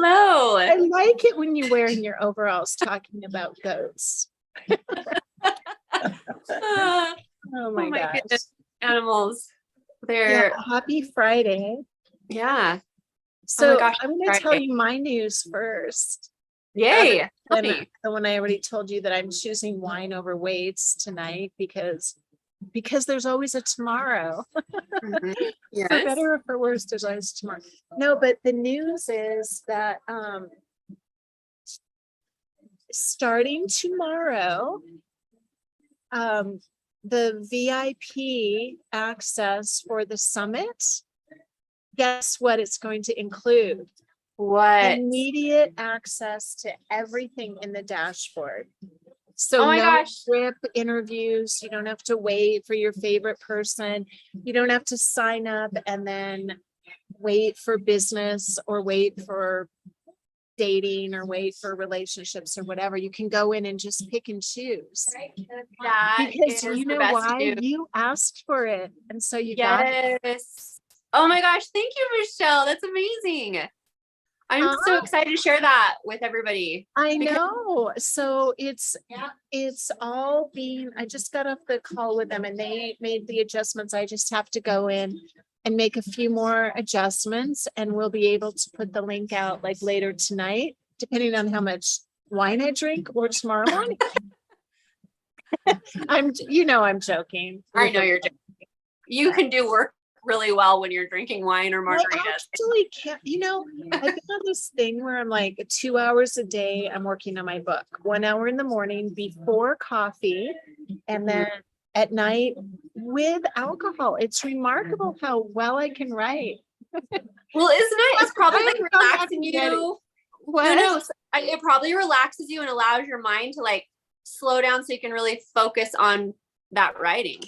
Hello. I like it when you're wearing your overalls talking about goats. Oh my gosh. Goodness. Animals. They're happy Friday. Yeah. So gosh, I'm going to tell you my news first. Yay. The one I already told you that I'm choosing wine over weights tonight because there's always a tomorrow. Mm-hmm. Yes. For better or for worse, there's always tomorrow. No, but the news is that starting tomorrow, the VIP access for the summit, guess what it's going to include? What? Immediate access to everything in the dashboard. So oh my gosh. Script interviews, you don't have to wait for your favorite person. You don't have to sign up and then wait for business or wait for dating or wait for relationships or whatever. You can go in and just pick and choose. That because is you know the best why? news. You asked for it. And so you got it. Yes. Oh my gosh. Thank you, Michelle. That's amazing. I'm so excited to share that with everybody. I know. So it's all being, I just got off the call with them and they made the adjustments. I just have to go in and make a few more adjustments and we'll be able to put the link out like later tonight, depending on how much wine I drink or tomorrow morning. I'm joking. I know you're joking. You can do work really well when you're drinking wine or margaritas. I actually can't, I've been on this thing where I'm like 2 hours a day, I'm working on my book, 1 hour in the morning before coffee, and then at night with alcohol. It's remarkable how well I can write. Well, isn't it? It's probably like relaxing you. What? No, it probably relaxes you and allows your mind to like slow down so you can really focus on that writing.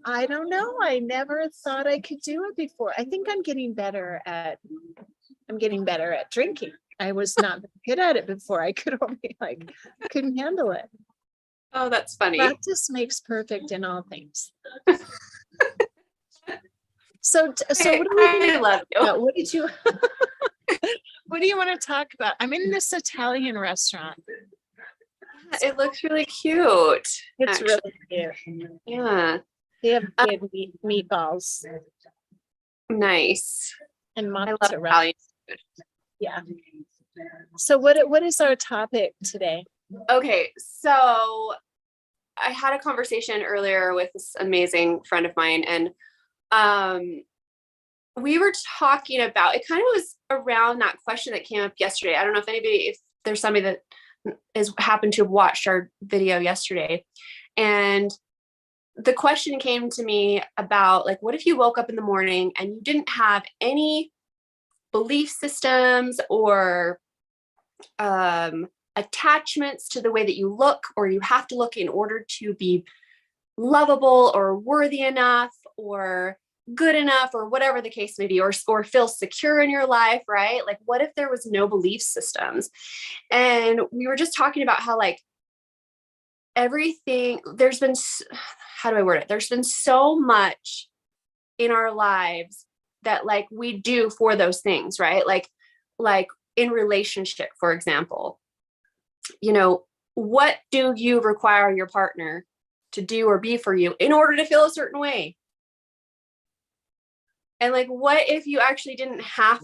I don't know. I never thought I could do it before. I think I'm getting better at drinking. I was not good at it before. I could only couldn't handle it. Oh, that's funny. Practice makes perfect in all things. So what do we love you. What did you what do you want to talk about? I'm in this Italian restaurant. It looks really cute. It's really cute. Yeah. They have good meatballs. Nice. And mozzarella. I love Italian food. Yeah. So what is our topic today? Okay, so I had a conversation earlier with this amazing friend of mine, and we were talking about, it kind of was around that question that came up yesterday. I don't know if there's somebody that has happened to have watched our video yesterday, and the question came to me about like, what if you woke up in the morning and you didn't have any belief systems or attachments to the way that you look or you have to look in order to be lovable or worthy enough or good enough or whatever the case may be, or feel secure in your life, right? Like, what if there was no belief systems? And we were just talking about how like everything, there's been, how do I word it? There's been so much in our lives that like we do for those things, right? Like in relationship, for example, what do you require your partner to do or be for you in order to feel a certain way? And like, what if you actually they didn't have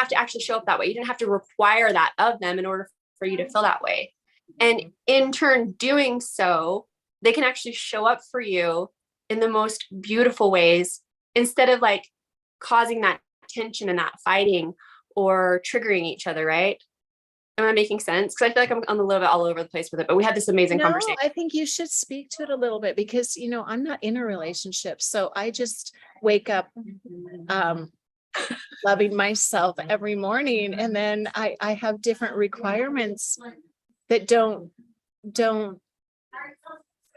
to actually show up that way. You didn't have to require that of them in order for you to feel that way. And in turn, doing so, they can actually show up for you in the most beautiful ways instead of like causing that tension and that fighting or triggering each other, right? Am I making sense? Because I feel like I'm a little bit all over the place with it, but we had this amazing conversation. I think you should speak to it a little bit because, I'm not in a relationship. So I just wake up loving myself every morning. And then I have different requirements that don't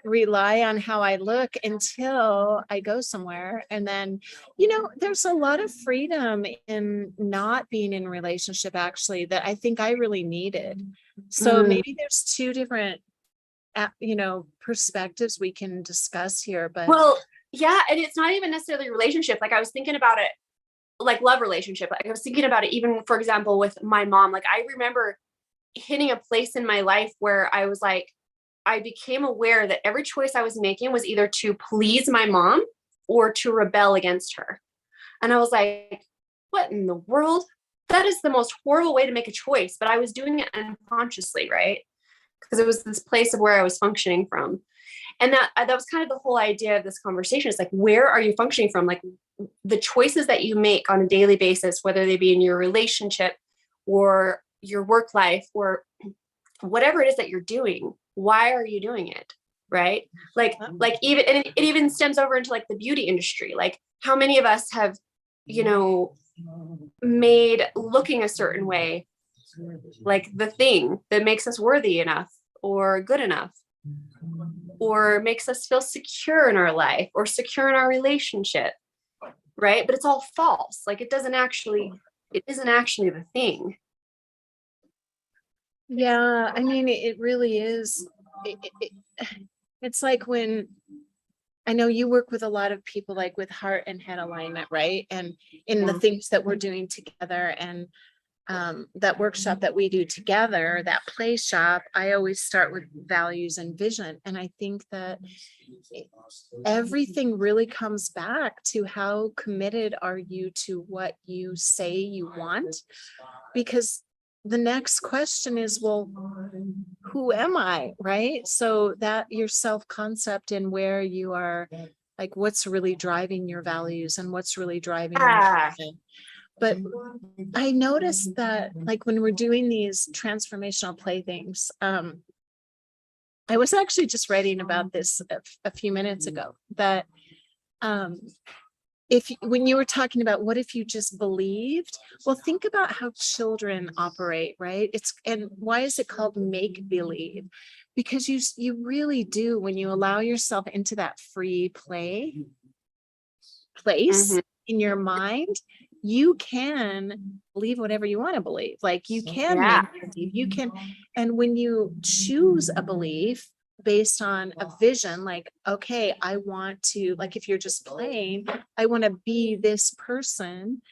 rely on how I look until I go somewhere. And then, there's a lot of freedom in not being in a relationship actually that I think I really needed. So maybe there's two different, perspectives we can discuss here, but well, yeah. And it's not even necessarily a relationship. Like I was thinking about it like love relationship. Like I was thinking about it, even for example, with my mom. Like I remember hitting a place in my life where I was like, I became aware that every choice I was making was either to please my mom or to rebel against her. And I was like, what in the world? That is the most horrible way to make a choice. But I was doing it unconsciously, right? Because it was this place of where I was functioning from. And that was kind of the whole idea of this conversation. It's like, where are you functioning from? Like the choices that you make on a daily basis, whether they be in your relationship or your work life or whatever it is that you're doing, why are you doing it? Right? Like even, and it even stems over into like the beauty industry. Like how many of us have, you know, made looking a certain way like the thing that makes us worthy enough or good enough or makes us feel secure in our life or secure in our relationship, right? But it's all false. Like it isn't actually the thing. Yeah, I mean, it really is. It's like when I know you work with a lot of people like with heart and head alignment, right? And in the things that we're doing together and that workshop that we do together, that play shop, I always start with values and vision. And I think that everything really comes back to how committed are you to what you say you want? Because the next question is, well, who am I? Right? So that your self-concept and where you are, like what's really driving your values and what's really driving your vision. But I noticed that like when we're doing these transformational play things, I was actually just writing about this a few minutes ago that when you were talking about what if you just believed, well, think about how children operate, right? And why is it called make believe? Because you really do, when you allow yourself into that free play place in your mind, you can believe whatever you want to believe. Like you can make believe, you can. And when you choose a belief based on a vision, like, okay, I want to, like, if you're just playing, I want to be this person,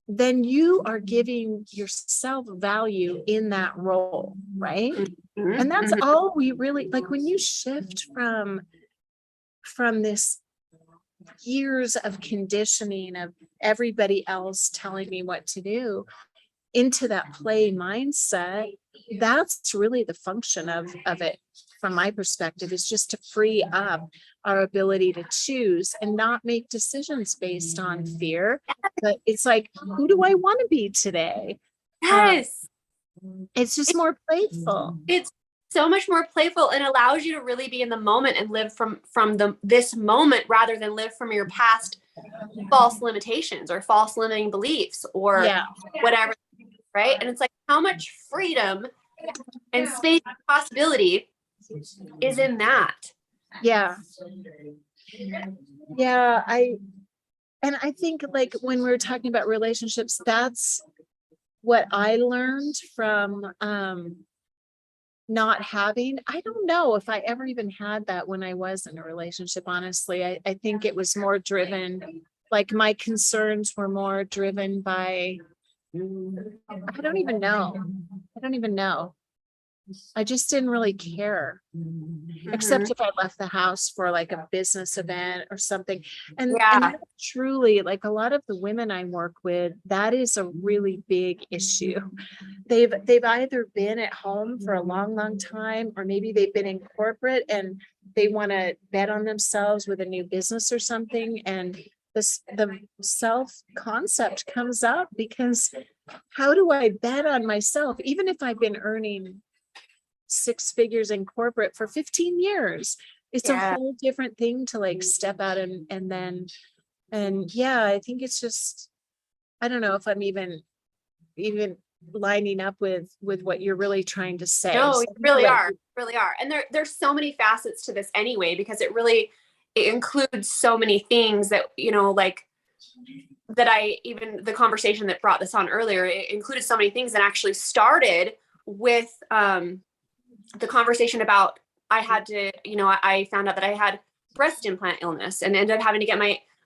then you are giving yourself value in that role, right? And that's all we really, like when you shift from this years of conditioning of everybody else telling me what to do into that play mindset, that's really the function of it from my perspective, is just to free up our ability to choose and not make decisions based on fear. But it's like, who do I want to be today? Yes. It's just more playful. It's so much more playful and allows you to really be in the moment and live from this moment rather than live from your past false limitations or false limiting beliefs or whatever, right? And it's like how much freedom and space and possibility is in that. Yeah. I think like when we're talking about relationships, that's what I learned from not having, I don't know if I ever even had that when I was in a relationship, honestly. I think it was more driven, like my concerns were more driven by, I don't even know. I just didn't really care, except if I left the house for like a business event or something. And that truly, like a lot of the women I work with, that is a really big issue. They've either been at home for a long, long time, or maybe they've been in corporate and they want to bet on themselves with a new business or something. And the self concept comes up because how do I bet on myself, even if I've been earning 6 figures in corporate for 15 years? It's a whole different thing to like step out and I think it's just, I don't know if I'm even lining up with what you're really trying to say. No, you really are. And there's so many facets to this anyway, because it includes so many things that, you know, like that even the conversation that brought this on earlier, it included so many things that actually started with the conversation about I had to, you know, I found out that I had breast implant illness and ended up having to get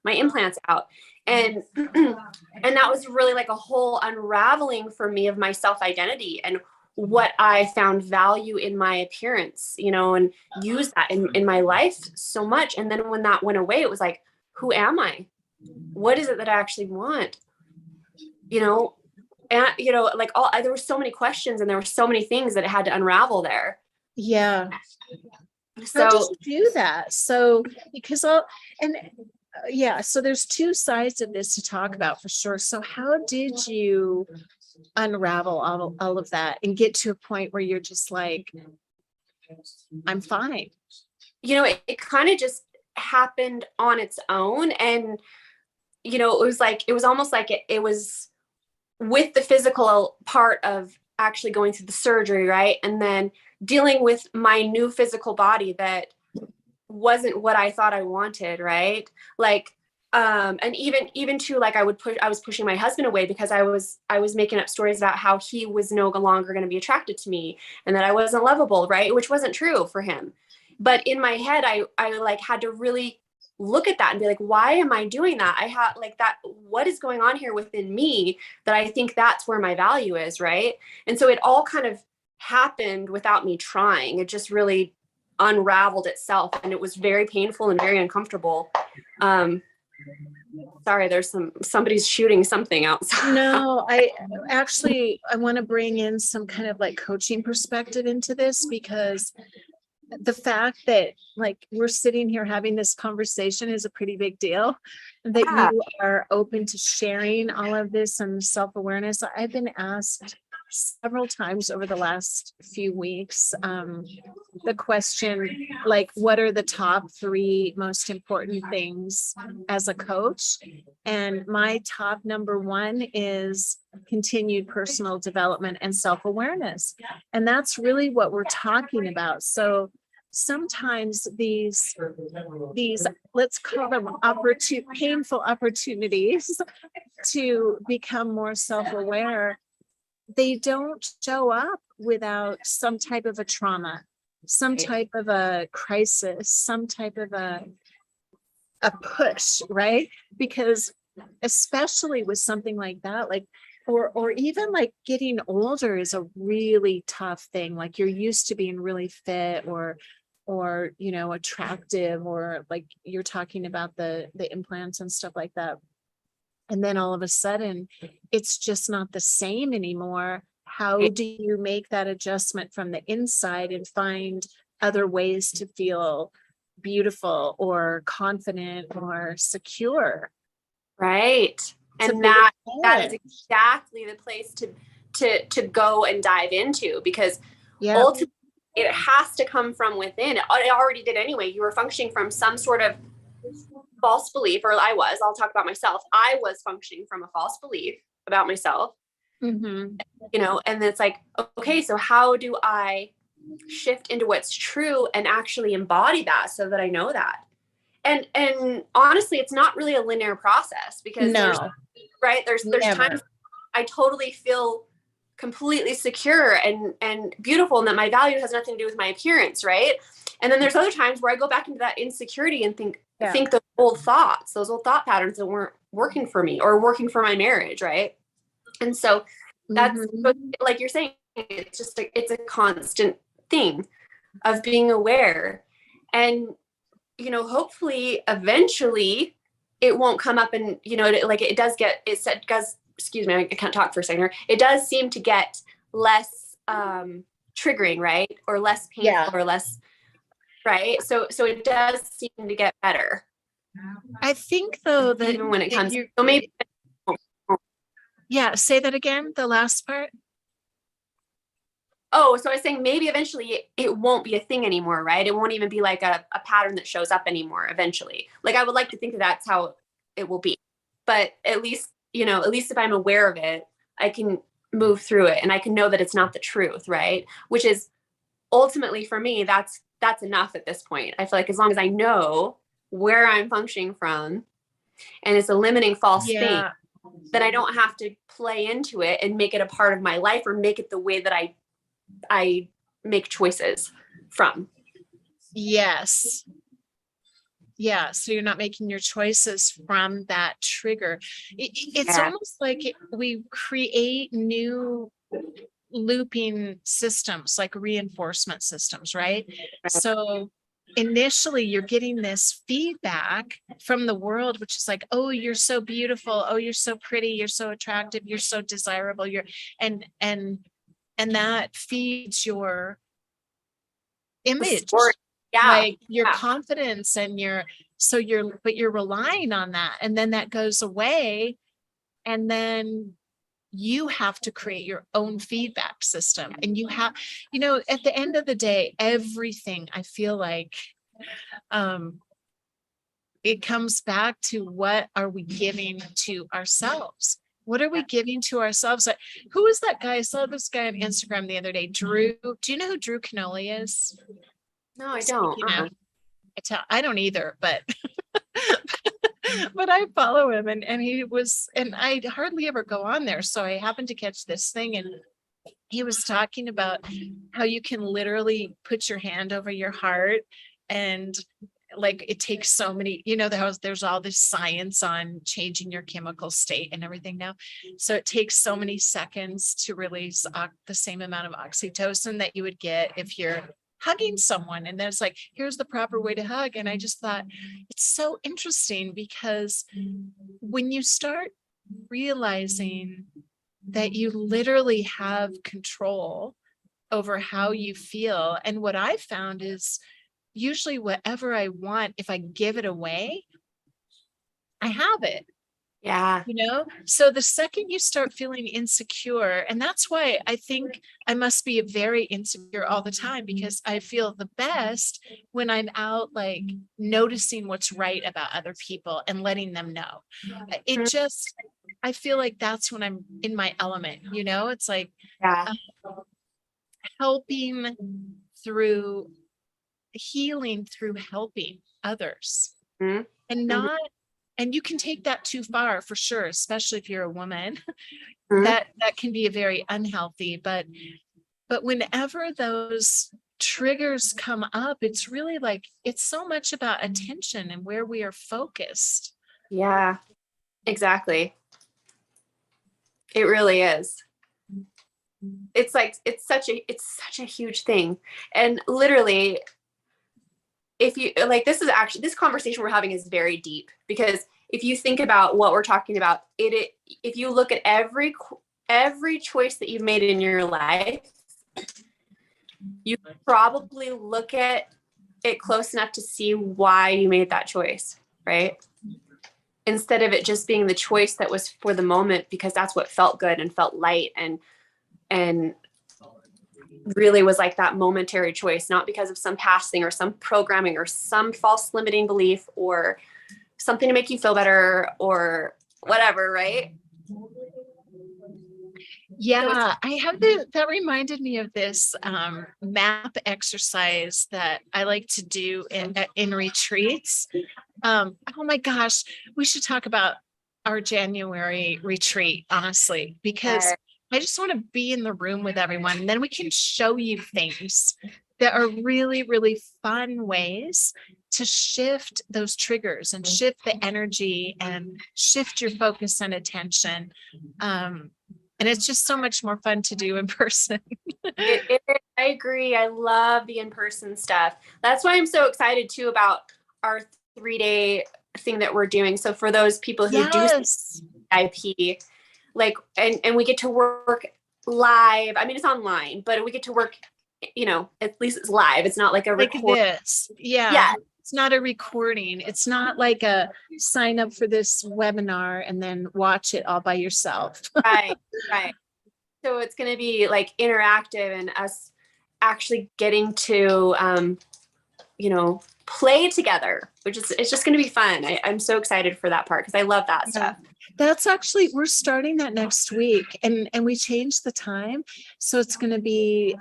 my implants out. And and that was really like a whole unraveling for me of my self-identity and what I found value in my appearance, you know, and use that in my life so much. And then when that went away, it was like, who am I? What is it that I actually want? You know, and you know, like there were so many questions and there were so many things that it had to unravel there. Yeah. So how did you do that? So because yeah, so there's two sides of this to talk about for sure. So how did you unravel all of that and get to a point where you're just like, I'm fine? you know, it kind of just happened on its own. And, you know, it was almost like it was with the physical part of actually going through the surgery, right? And then dealing with my new physical body that wasn't what I thought I wanted, right? Like, and even to like I was pushing my husband away because I was making up stories about how he was no longer going to be attracted to me and that I wasn't lovable, right? Which wasn't true for him. But in my head, I like had to really look at that and be like, why am I doing that? I have like that, what is going on here within me that I think that's where my value is, right? And so it all kind of happened without me trying. It just really unraveled itself, and it was very painful and very uncomfortable. Sorry, there's somebody's shooting something outside. No, I want to bring in some kind of like coaching perspective into this, because the fact that like we're sitting here having this conversation is a pretty big deal. That Yeah. you are open to sharing all of this and self-awareness. I've been asked several times over the last few weeks the question, like, what are the top 3 most important things as a coach? And my top number 1 is continued personal development and self-awareness. And that's really what we're talking about. So sometimes these let's call them painful opportunities to become more self-aware, they don't show up without some type of a trauma, some type of a crisis, some type of a push, right? Because especially with something like that, like or even like getting older is a really tough thing. Like you're used to being really fit or you know, attractive, or like you're talking about the implants and stuff like that. And then all of a sudden it's just not the same anymore. How do you make that adjustment from the inside and find other ways to feel beautiful or confident or secure? Right. And that is exactly the place to go and dive into, because ultimately it has to come from within. It already did anyway. You were functioning from some sort of false belief, or I'll talk about myself. I was functioning from a false belief about myself, you know, and it's like, okay, so how do I shift into what's true and actually embody that so that I know that? And honestly, it's not really a linear process, because there's times I totally feel completely secure and beautiful, and that my value has nothing to do with my appearance, right? And then there's other times where I go back into that insecurity and think those old thought patterns that weren't working for me or working for my marriage, right? And so that's like you're saying, it's just it's a constant thing of being aware. And you know, hopefully eventually it won't come up, and you know, like it does excuse me, I can't talk for a second here. It does seem to get less triggering, right? Or less painful, or less, right? So it does seem to get better. I think though that even when it comes, so maybe. Yeah, say that again, the last part. Oh, so I was saying maybe eventually it won't be a thing anymore, right? It won't even be like a pattern that shows up anymore eventually. Like I would like to think that that's how it will be. But at least, you know, at least if I'm aware of it, I can move through it and I can know that it's not the truth, right? Which is ultimately for me, that's enough at this point. I feel like as long as I know where I'm functioning from and it's a limiting false thing, then I don't have to play into it and make it a part of my life or make it the way that I make choices from. Yes. Yeah. So you're not making your choices from that trigger. It's Yeah. almost like we create new looping systems, like reinforcement systems, right? So initially you're getting this feedback from the world, which is like, oh, you're so beautiful, oh, you're so pretty, you're so attractive, you're so desirable, and that feeds your The image, story. Yeah. like your Yeah. confidence and but you're relying on that, and then that goes away, and then you have to create your own feedback system. And at the end of the day, everything, I feel like, it comes back to, what are we giving to ourselves? What are we giving to ourselves? Like, who is that guy? I saw this guy on Instagram the other day, Drew. Do you know who Drew Canoli is? No, I don't. I don't either, but but I follow him, and I hardly ever go on there. So I happened to catch this thing, and he was talking about how you can literally put your hand over your heart, and like it takes so many, there's all this science on changing your chemical state and everything now. So it takes so many seconds to release the same amount of oxytocin that you would get if you're hugging someone. And there's like, here's the proper way to hug. And I just thought it's so interesting, because when you start realizing that you literally have control over how you feel, and what I found is usually whatever I want, if I give it away, I have it. Yeah. So the second you start feeling insecure, and that's why I think I must be very insecure all the time, because I feel the best when I'm out, like noticing what's right about other people and letting them know. I feel like that's when I'm in my element, it's like Yeah. helping through healing, through helping others, Mm-hmm. and not, and you can take that too far, for sure, especially if you're a woman. Mm-hmm. That can be a very unhealthy, but whenever those triggers come up, it's really like, it's so much about attention and where we are focused. Yeah, exactly. It really is. It's like, it's such a huge thing. And literally, if you like, this conversation we're having is very deep, because if you think about what we're talking about, if you look at every choice that you've made in your life, you probably look at it close enough to see why you made that choice, right? Instead of it just being the choice that was for the moment, because that's what felt good and felt light and really was like that momentary choice, not because of some past thing or some programming or some false limiting belief or something to make you feel better or whatever, right? Yeah, I have that reminded me of this map exercise that I like to do in retreats. Oh my gosh, we should talk about our January retreat, honestly, because I just want to be in the room with everyone, and then we can show you things that are really, really fun ways to shift those triggers and shift the energy and shift your focus and attention. And it's just so much more fun to do in person. I agree. I love the in-person stuff. That's why I'm so excited too about our 3-day thing that we're doing. So for those people who do IP, like, and we get to work live. I mean, it's online, but we get to work, at least it's live. It's not like a like record. this. Yeah. It's not a recording. It's not like a sign up for this webinar and then watch it all by yourself. Right. So it's going to be like interactive, and us actually getting to, play together, it's just going to be fun. I'm so excited for that part, because I love that stuff. That's actually, we're starting that next week, and we changed the time. So it's going to be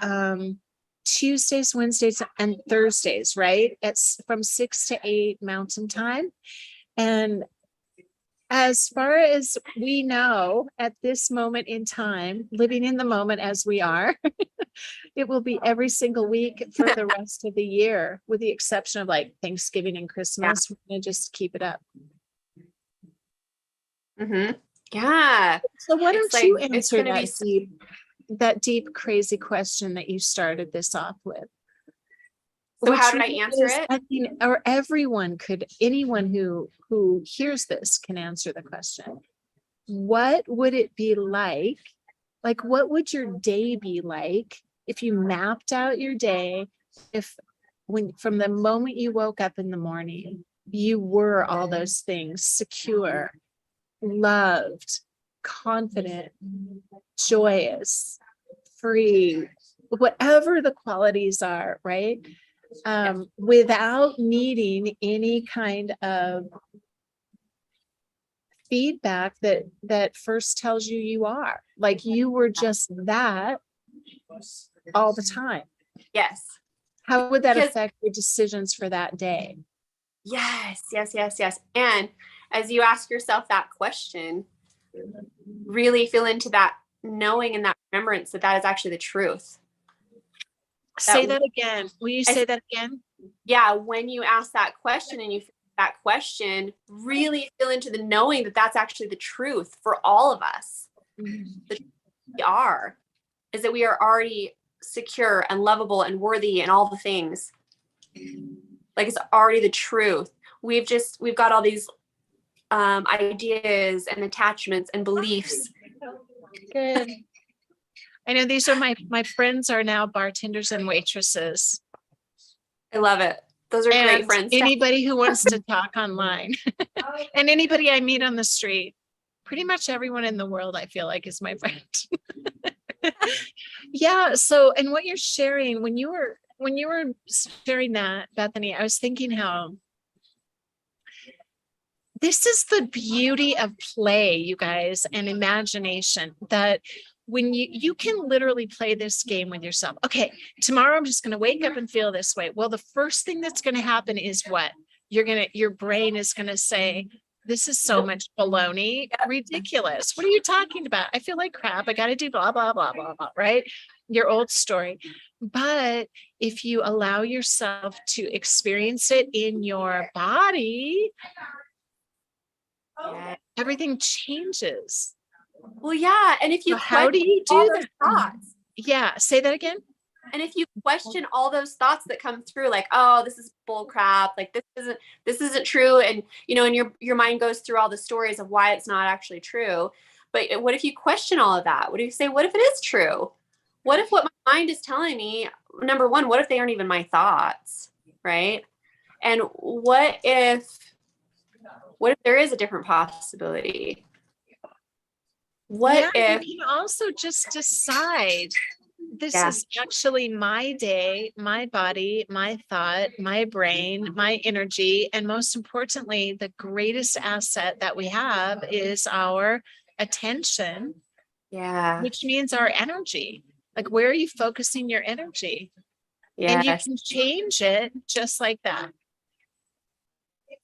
Tuesdays, Wednesdays, and Thursdays, right? It's from 6 to 8 Mountain Time. And as far as we know, at this moment in time, living in the moment as we are, It will be every single week for the rest of the year, with the exception of like Thanksgiving and Christmas. We're going to just keep it up. Yeah. So why don't you answer that deep, crazy question that you started this off with? So how did I answer it? I mean, or anyone who hears this can answer the question. What would it be like? Like, what would your day be like if you mapped out your day? From the moment you woke up in the morning, you were all those things: secure, loved, confident, joyous, free, whatever the qualities are, right? Without needing any kind of feedback that first tells you are, like, you were just that all the time. Yes. How would that affect your decisions for that day? Yes. And as you ask yourself that question, really feel into that knowing and that remembrance that is actually the truth. Say that again. Will you say that again? Yeah. When you ask that question and you feel that question, really feel into the knowing that that's actually the truth for all of us. The truth is that we are already secure and lovable and worthy and all the things. Like, it's already the truth. We've got all these ideas and attachments and beliefs. Good. I know these are my friends are now bartenders and waitresses. I love it. Those are great friends. Anybody who wants to talk online and anybody I meet on the street, pretty much everyone in the world, I feel like, is my friend. Yeah. So, and what you're sharing, when you were sharing that, Bethany, I was thinking how this is the beauty of play, you guys, and imagination, that when you can literally play this game with yourself. Okay, tomorrow I'm just going to wake up and feel this way. Well, the first thing that's going to happen is what? Your brain is going to say, this is so much baloney, ridiculous. What are you talking about? I feel like crap. I got to do blah, blah, blah, blah, blah, right? Your old story. But if you allow yourself to experience it in your body, everything changes. Well, yeah. And if you how do you do that? Thoughts, yeah. Say that again. And if you question all those thoughts that come through, like, oh, this is bull crap, like this isn't true. And, and your mind goes through all the stories of why it's not actually true. But what if you question all of that? What if you say, what if it is true? What if what my mind is telling me, number one, what if they aren't even my thoughts? Right. And what if there is a different possibility? What if you can also just decide, this is actually my day, my body, my thought, my brain, my energy, and most importantly, the greatest asset that we have is our attention. Yeah. Which means our energy. Like, where are you focusing your energy? Yeah. And you can change it just like that.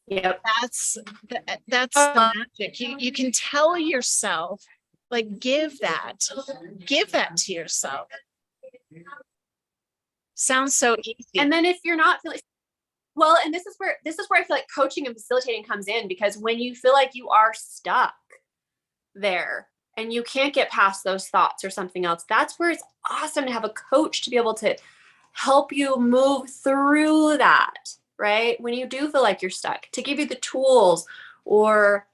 Yep. That's the magic. You can tell yourself, like, give that to yourself. Sounds so easy. And then if you're not feeling well, and this is where I feel like coaching and facilitating comes in, because when you feel like you are stuck there and you can't get past those thoughts or something else, that's where it's awesome to have a coach to be able to help you move through that, right? When you do feel like you're stuck, to give you the tools or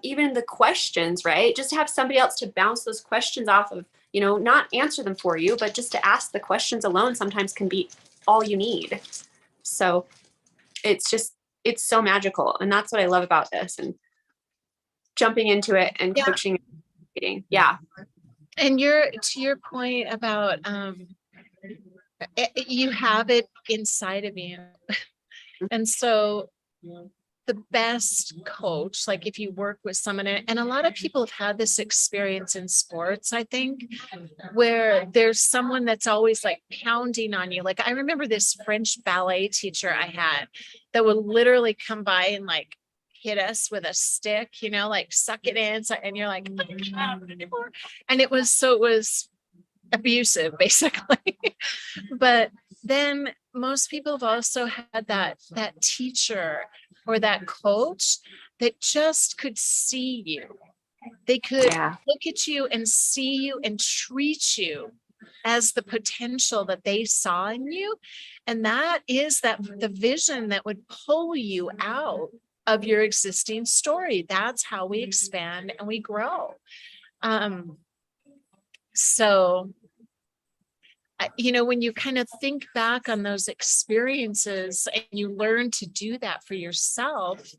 even the questions, right? Just to have somebody else to bounce those questions off of, not answer them for you, but just to ask the questions alone sometimes can be all you need. So it's so magical. And that's what I love about this, and jumping into it and coaching. Yeah. And to your point about, you have it inside of you. And so the best coach, like if you work with someone, and a lot of people have had this experience in sports, I think, where there's someone that's always like pounding on you. Like, I remember this French ballet teacher I had that would literally come by and like hit us with a stick, like suck it in. So, and you're like, I can't anymore. And it was abusive, basically. But then most people have also had that teacher or that coach that just could see you. They could look at you and see you and treat you as the potential that they saw in you. And that is the vision that would pull you out of your existing story. That's how we expand and we grow. So when you kind of think back on those experiences and you learn to do that for yourself,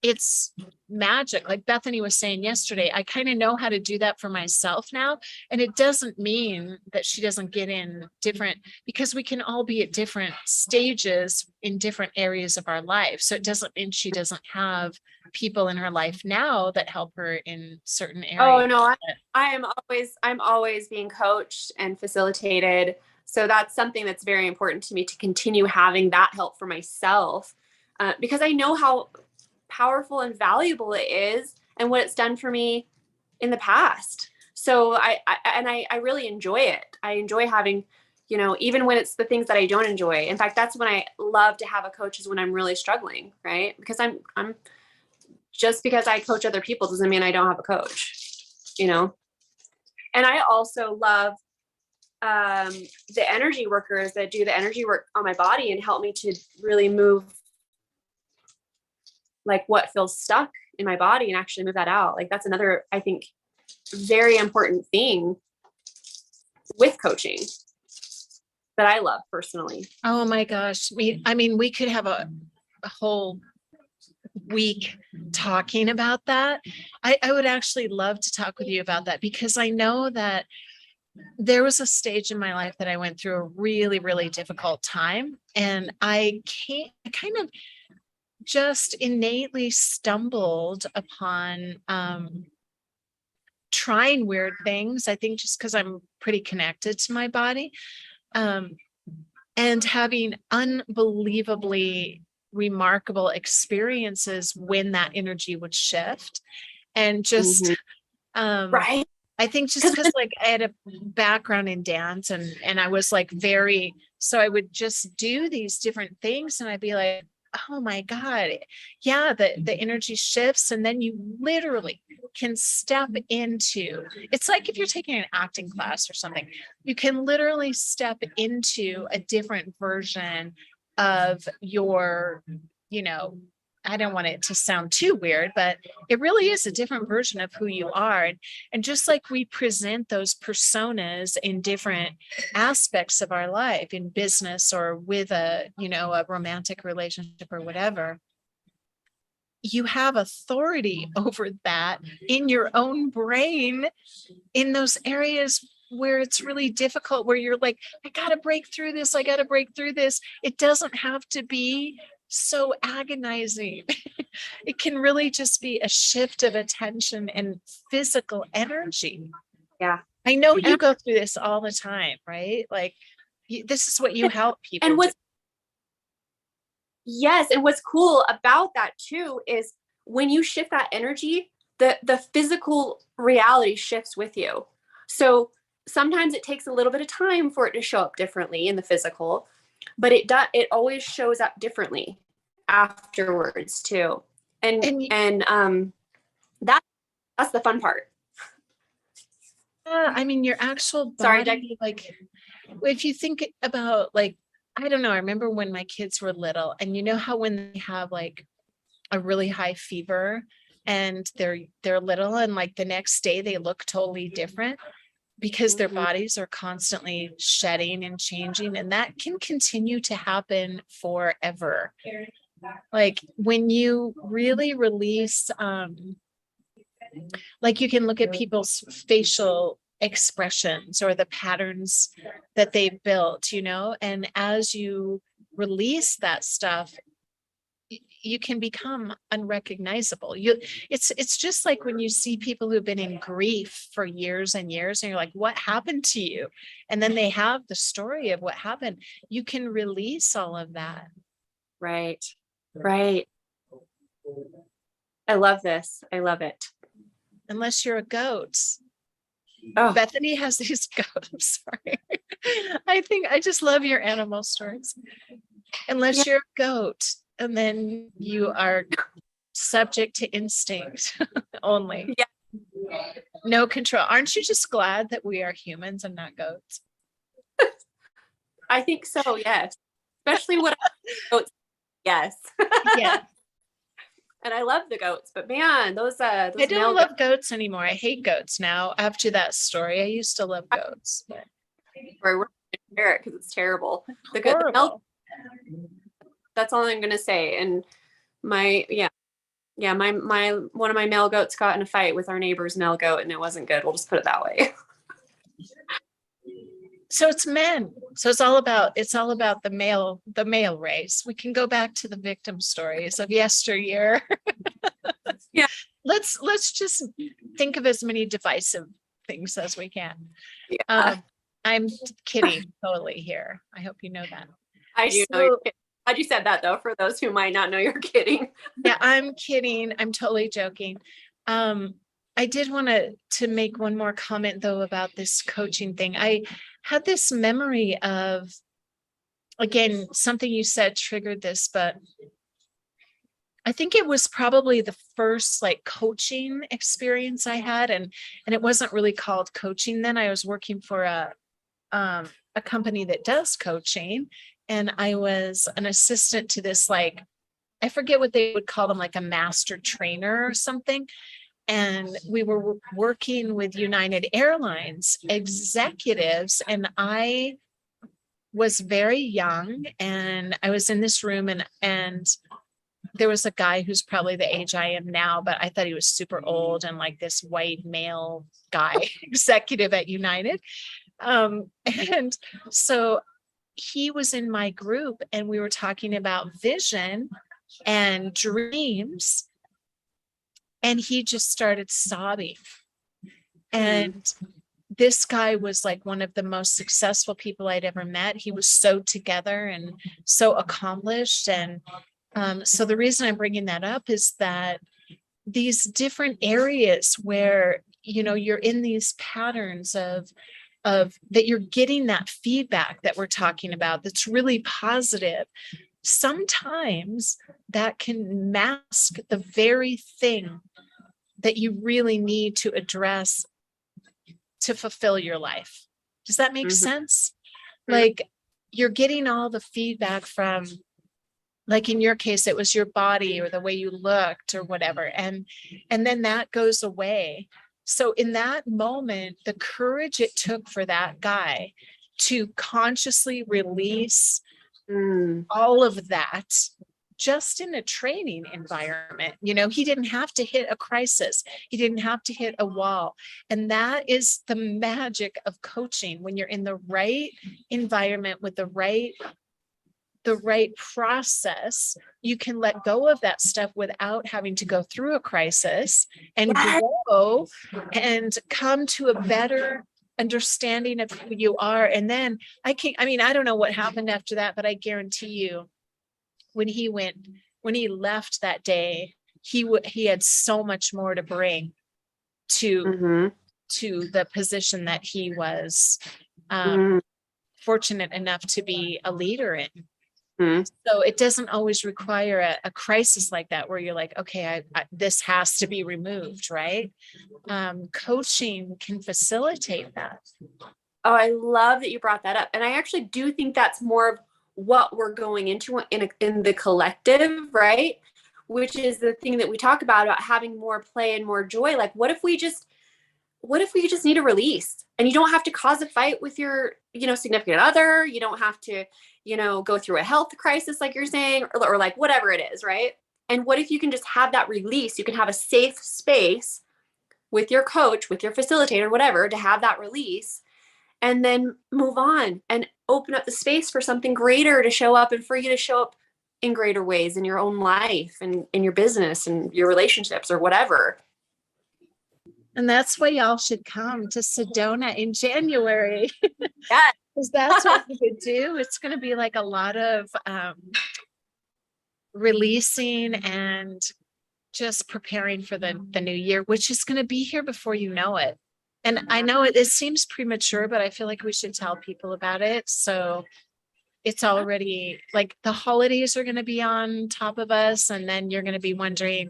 it's magic. Like Bethany was saying yesterday, I kind of know how to do that for myself now. And it doesn't mean that she doesn't get in different, because we can all be at different stages in different areas of our life. So it doesn't mean she doesn't have people in her life now that help her in certain areas. Oh no, I'm always being coached and facilitated. So that's something that's very important to me, to continue having that help for myself, because I know how powerful and valuable it is and what it's done for me in the past. So I really enjoy it. I enjoy having, even when it's the things that I don't enjoy. In fact, that's when I love to have a coach, is when I'm really struggling, right? Because I'm just because I coach other people doesn't mean I don't have a coach, And I also love the energy workers that do the energy work on my body and help me to really move like what feels stuck in my body and actually move that out. Like that's another, I think, very important thing with coaching that I love personally. Oh my gosh. We could have a whole week talking about that. I would actually love to talk with you about that, because I know that there was a stage in my life that I went through a really, really difficult time. And I kind of just innately stumbled upon trying weird things. I think just because I'm pretty connected to my body, and having unbelievably remarkable experiences when that energy would shift. And just right. I think just because like I had a background in dance and I was like so I would just do these different things and I'd be like, oh my God. Yeah, the energy shifts, and then you literally can step into, it's like if you're taking an acting class or something, you can literally step into a different version of your, I don't want it to sound too weird, but it really is a different version of who you are. And just like we present those personas in different aspects of our life, in business or with a romantic relationship or whatever, you have authority over that in your own brain in those areas where it's really difficult, where you're like, I got to break through this. I got to break through this. It doesn't have to be so agonizing. It can really just be a shift of attention and physical energy. Yeah. I know you go through this all the time, right? Like this is what you help people do. Yes. And what's cool about that too, is when you shift that energy, the physical reality shifts with you. So sometimes it takes a little bit of time for it to show up differently in the physical, but it always shows up differently afterwards too. And that's the fun part. Your actual body, like if you think about, like, I don't know, I remember when my kids were little, and you know how when they have like a really high fever and they're little, and like the next day they look totally different because their bodies are constantly shedding and changing, and that can continue to happen forever. Like when you really release, like you can look at people's facial expressions or the patterns that they've built, and as you release that stuff, you can become unrecognizable. It's just like when you see people who've been in grief for years and years, and you're like, what happened to you? And then they have the story of what happened. You can release all of that. Right. I love this. I love it. Unless you're a goat. Oh, Bethany has these goats. I'm sorry. I think I just love your animal stories. Unless you're a goat, and then you are subject to instinct only. yeah, No control. Aren't you just glad that we are humans and not goats? I think so. Yes. Especially what goats. Yes. Yeah. And I love the goats, but man, those I those don't male love goats anymore. I hate goats now after that story. I used to love goats. But we're because it's terrible. The male, horrible. that's all I'm gonna say. And my my one of my male goats got in a fight with our neighbor's male goat, and it wasn't good. We'll just put it that way. So it's men. So it's all about the male race. We can go back to the victim stories of yesteryear. Yeah. Let's just think of as many divisive things as we can. Yeah. I'm kidding totally here. I hope you know that. I do know you're kidding. Glad you said that though, for those who might not know you're kidding. Yeah, I'm kidding. I'm totally joking. I did want to make one more comment though about this coaching thing. I had this memory of, again, something you said triggered this, but I think it was probably the first like coaching experience I had, and it wasn't really called coaching then. I was working for a company that does coaching, and I was an assistant to this, like, I forget what they would call them, like a master trainer or something. And we were working with United Airlines executives, and I was very young, and I was in this room, and there was a guy who's probably the age I am now, but I thought he was super old, and like this white male guy executive at United. And so he was in my group, and we were talking about vision and dreams, and he just started sobbing. And this guy was like one of the most successful people I'd ever met. He was so together and so accomplished. And so the reason I'm bringing that up is that these different areas where, you're in these patterns of that you're getting that feedback that we're talking about that's really positive, sometimes that can mask the very thing that you really need to address to fulfill your life. Does that make sense? Like, you're getting all the feedback from, like in your case, it was your body or the way you looked or whatever. And then that goes away. So in that moment, the courage it took for that guy to consciously release all of that just in a training environment. He didn't have to hit a crisis. He didn't have to hit a wall. And that is the magic of coaching. When you're in the right environment with the right process, you can let go of that stuff without having to go through a crisis, and grow and come to a better understanding of who you are. And then I don't know what happened after that, but I guarantee you, when he left that day, he had so much more to bring to the position that he was fortunate enough to be a leader in. So it doesn't always require a crisis like that, where you're like, okay, this has to be removed, right? Coaching can facilitate that. Oh, I love that you brought that up. And I actually do think that's more of what we're going into in the collective, right? Which is the thing that we talk about having more play and more joy. Like, what if we just need a release, and you don't have to cause a fight with your, significant other. You don't have to, go through a health crisis, like you're saying, or like whatever it is, right? And what if you can just have that release? You can have a safe space with your coach, with your facilitator, whatever, to have that release, and then move on and open up the space for something greater to show up, and for you to show up in greater ways in your own life and in your business and your relationships or whatever. And that's why y'all should come to Sedona in January. Yeah. Because that's what we could do. It's going to be like a lot of releasing and just preparing for the new year, which is going to be here before you know it. And I know it seems premature, but I feel like we should tell people about it. So it's already like the holidays are going to be on top of us. And then you're going to be wondering,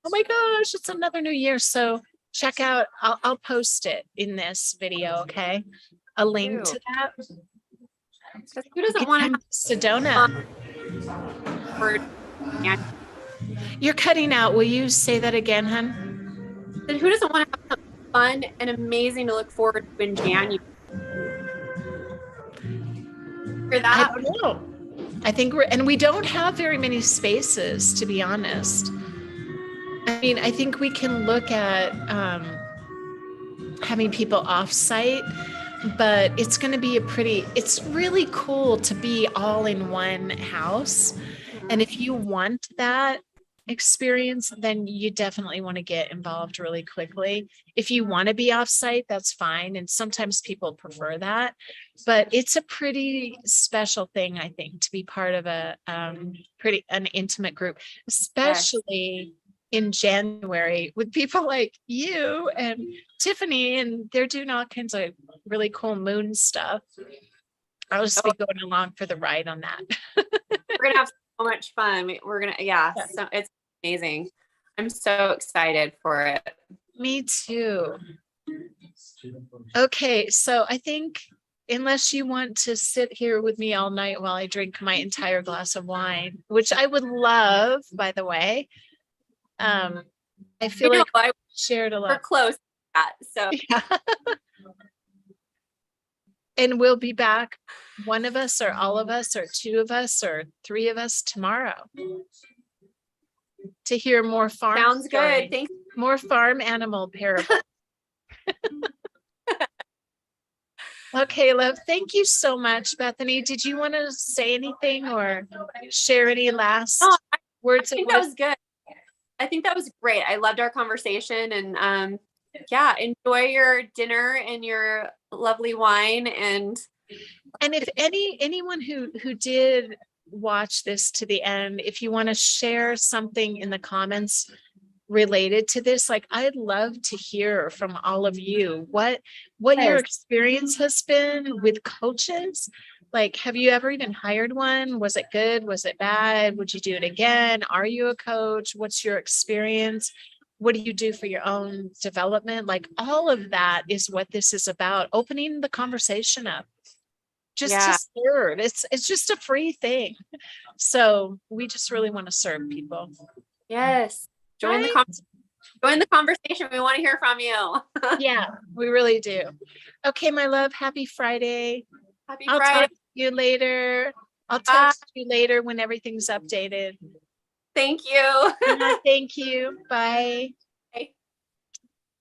oh my gosh, it's another new year. So check out, I'll post it in this video. Okay. A link to that. Because who doesn't want to have Sedona. for You're cutting out. Will you say that again, hun? and who doesn't want to have something fun and amazing to look forward to in January? For I that, don't know. I think and we don't have very many spaces, to be honest. I mean, I think we can look at having people off-site, but it's going to be it's really cool to be all in one house. And if you want that experience, then you definitely want to get involved really quickly. If you want to be off-site, that's fine. And sometimes people prefer that, but it's a pretty special thing, I think, to be part of an intimate group, especially in January with people like you and Tiffany, and they're doing all kinds of really cool moon stuff. I'll just be going along for the ride on that. we're gonna have so much fun. We're gonna, so it's amazing. I'm so excited for it. Me too. Okay, so I think unless you want to sit here with me all night while I drink my entire glass of wine, which I would love, by the way. I feel like I shared a lot. We're close to that, so yeah. And we'll be back, one of us or all of us or two of us or three of us tomorrow to hear more farm. Sounds good. Thanks. More farm animal parable. Okay, love. Thank you so much, Bethany. Did you want to say anything or share any last words? I think that was good. I think that was great. I loved our conversation, and enjoy your dinner and your lovely wine. And if anyone who did watch this to the end, if you want to share something in the comments related to this, like I'd love to hear from all of you what your experience has been with coaches. Like, have you ever even hired one? Was it good? Was it bad? Would you do it again? Are you a coach? What's your experience? What do you do for your own development? Like, all of that is what this is about, opening the conversation up. Just to serve. It's just a free thing. So we just really want to serve people. Yes. Join the conversation. We want to hear from you. Yeah, we really do. Okay, my love. Happy Friday. I'll talk to you later. I'll text you later when everything's updated. Thank you. Thank you. Bye.